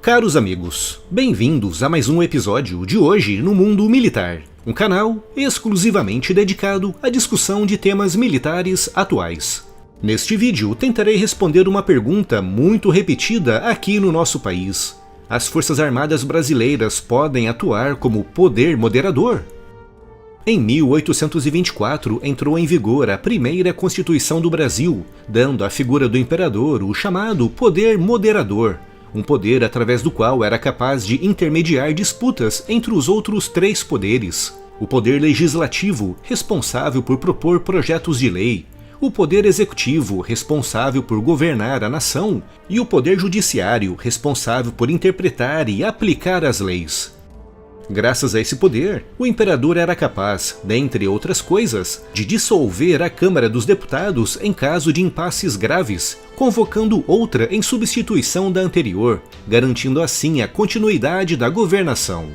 Caros amigos, bem-vindos a mais um episódio de Hoje no Mundo Militar, um canal exclusivamente dedicado à discussão de temas militares atuais. Neste vídeo tentarei responder uma pergunta muito repetida aqui no nosso país. As Forças Armadas brasileiras podem atuar como poder moderador? Em 1824 entrou em vigor a primeira Constituição do Brasil, dando à figura do imperador o chamado poder moderador, um poder através do qual era capaz de intermediar disputas entre os outros três poderes: o poder legislativo, responsável por propor projetos de lei, o poder executivo, responsável por governar a nação, e o poder judiciário, responsável por interpretar e aplicar as leis. Graças a esse poder, o imperador era capaz, dentre outras coisas, de dissolver a Câmara dos Deputados em caso de impasses graves, convocando outra em substituição da anterior, garantindo assim a continuidade da governação.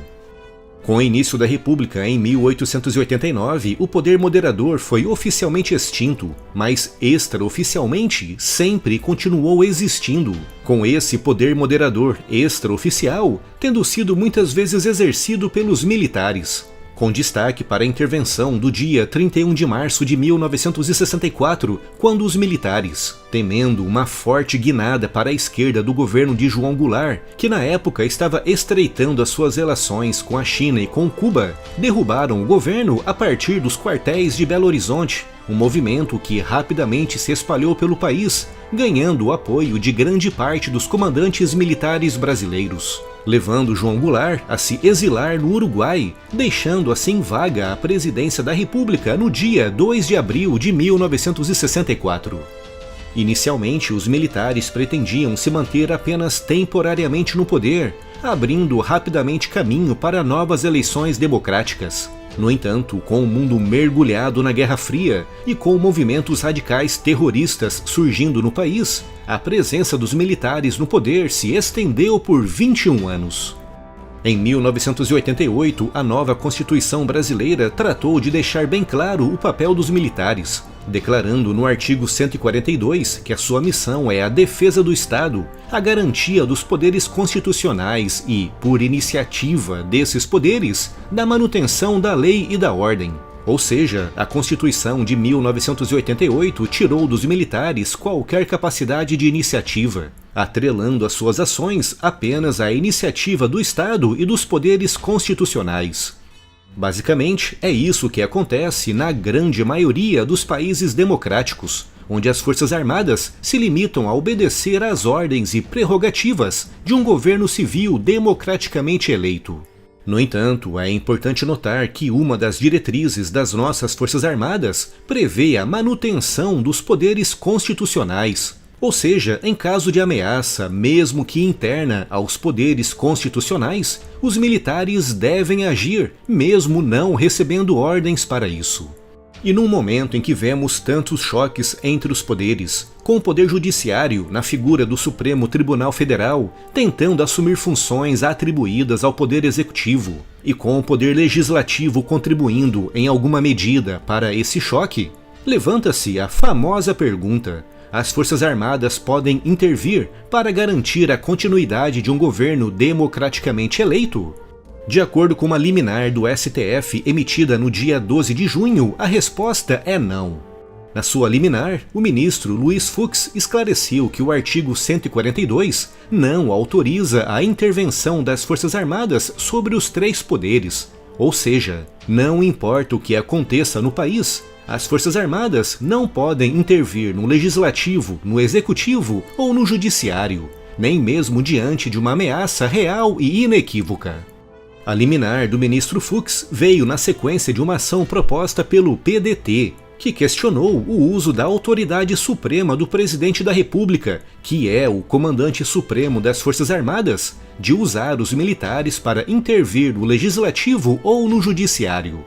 Com o início da República em 1889, o poder moderador foi oficialmente extinto, mas extraoficialmente sempre continuou existindo, com esse poder moderador extraoficial tendo sido muitas vezes exercido pelos militares, com destaque para a intervenção do dia 31 de março de 1964, quando os militares, temendo uma forte guinada para a esquerda do governo de João Goulart, que na época estava estreitando as suas relações com a China e com Cuba, derrubaram o governo a partir dos quartéis de Belo Horizonte, um movimento que rapidamente se espalhou pelo país, ganhando o apoio de grande parte dos comandantes militares brasileiros, levando João Goulart a se exilar no Uruguai, deixando assim vaga a presidência da República no dia 2 de abril de 1964. Inicialmente, os militares pretendiam se manter apenas temporariamente no poder, abrindo rapidamente caminho para novas eleições democráticas. No entanto, com o mundo mergulhado na Guerra Fria e com movimentos radicais terroristas surgindo no país, a presença dos militares no poder se estendeu por 21 anos. Em 1988, a nova Constituição brasileira tratou de deixar bem claro o papel dos militares, declarando no artigo 142 que a sua missão é a defesa do Estado, a garantia dos poderes constitucionais e, por iniciativa desses poderes, da manutenção da lei e da ordem. Ou seja, a Constituição de 1988 tirou dos militares qualquer capacidade de iniciativa, atrelando as suas ações apenas à iniciativa do Estado e dos poderes constitucionais. Basicamente, é isso que acontece na grande maioria dos países democráticos, onde as Forças Armadas se limitam a obedecer às ordens e prerrogativas de um governo civil democraticamente eleito. No entanto, é importante notar que uma das diretrizes das nossas Forças Armadas prevê a manutenção dos poderes constitucionais, ou seja, em caso de ameaça, mesmo que interna aos poderes constitucionais, os militares devem agir, mesmo não recebendo ordens para isso. E num momento em que vemos tantos choques entre os poderes, com o Poder Judiciário, na figura do Supremo Tribunal Federal, tentando assumir funções atribuídas ao Poder Executivo, e com o Poder Legislativo contribuindo em alguma medida para esse choque, levanta-se a famosa pergunta: as Forças Armadas podem intervir para garantir a continuidade de um governo democraticamente eleito? De acordo com uma liminar do STF emitida no dia 12 de junho, a resposta é não. Na sua liminar, o ministro Luiz Fux esclareceu que o artigo 142 não autoriza a intervenção das Forças Armadas sobre os três poderes, ou seja, não importa o que aconteça no país, as Forças Armadas não podem intervir no Legislativo, no Executivo ou no Judiciário, nem mesmo diante de uma ameaça real e inequívoca. A liminar do ministro Fux veio na sequência de uma ação proposta pelo PDT, que questionou o uso da autoridade suprema do presidente da República, que é o comandante supremo das Forças Armadas, de usar os militares para intervir no Legislativo ou no Judiciário.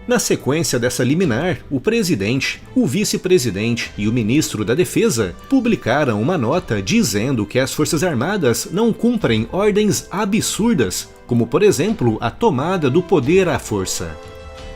Na sequência dessa liminar, o presidente, o vice-presidente e o ministro da Defesa publicaram uma nota dizendo que as Forças Armadas não cumprem ordens absurdas, como por exemplo a tomada do poder à força.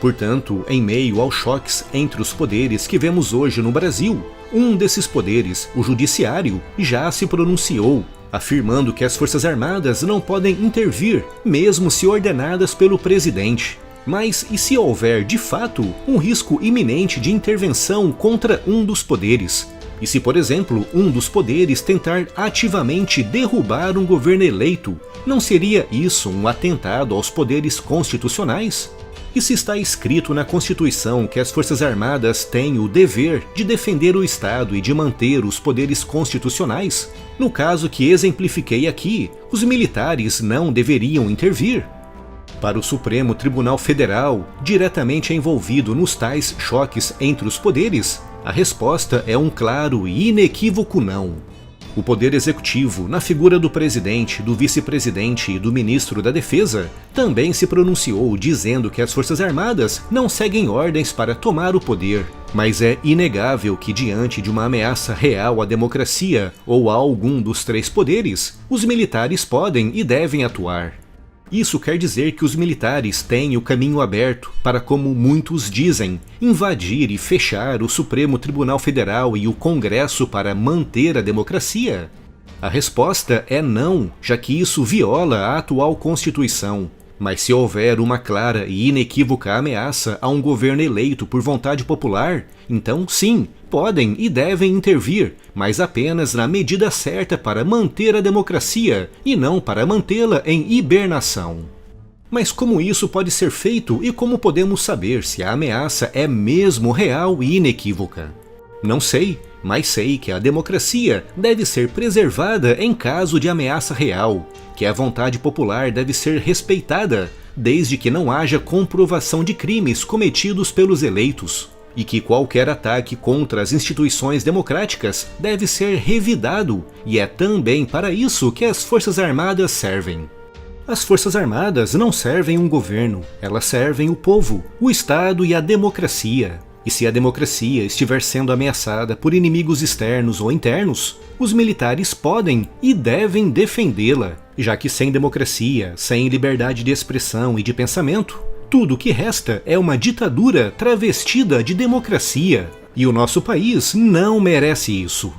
Portanto, em meio aos choques entre os poderes que vemos hoje no Brasil, um desses poderes, o Judiciário, já se pronunciou, afirmando que as Forças Armadas não podem intervir, mesmo se ordenadas pelo presidente. Mas e se houver, de fato, um risco iminente de intervenção contra um dos poderes? E se, por exemplo, um dos poderes tentar ativamente derrubar um governo eleito, não seria isso um atentado aos poderes constitucionais? E se está escrito na Constituição que as Forças Armadas têm o dever de defender o Estado e de manter os poderes constitucionais, no caso que exemplifiquei aqui, os militares não deveriam intervir? Para o Supremo Tribunal Federal, diretamente envolvido nos tais choques entre os poderes, a resposta é um claro e inequívoco não. O Poder Executivo, na figura do presidente, do vice-presidente e do ministro da Defesa, também se pronunciou dizendo que as Forças Armadas não seguem ordens para tomar o poder, mas é inegável que, diante de uma ameaça real à democracia ou a algum dos três poderes, os militares podem e devem atuar. Isso quer dizer que os militares têm o caminho aberto para, como muitos dizem, invadir e fechar o Supremo Tribunal Federal e o Congresso para manter a democracia? A resposta é não, já que isso viola a atual Constituição. Mas se houver uma clara e inequívoca ameaça a um governo eleito por vontade popular, então sim, podem e devem intervir, mas apenas na medida certa para manter a democracia e não para mantê-la em hibernação. Mas como isso pode ser feito e como podemos saber se a ameaça é mesmo real e inequívoca? Não sei, mas sei que a democracia deve ser preservada em caso de ameaça real, que a vontade popular deve ser respeitada, desde que não haja comprovação de crimes cometidos pelos eleitos, e que qualquer ataque contra as instituições democráticas deve ser revidado, e é também para isso que as Forças Armadas servem. As Forças Armadas não servem um governo, elas servem o povo, o Estado e a democracia. E se a democracia estiver sendo ameaçada por inimigos externos ou internos, os militares podem e devem defendê-la, já que sem democracia, sem liberdade de expressão e de pensamento, tudo o que resta é uma ditadura travestida de democracia, e o nosso país não merece isso.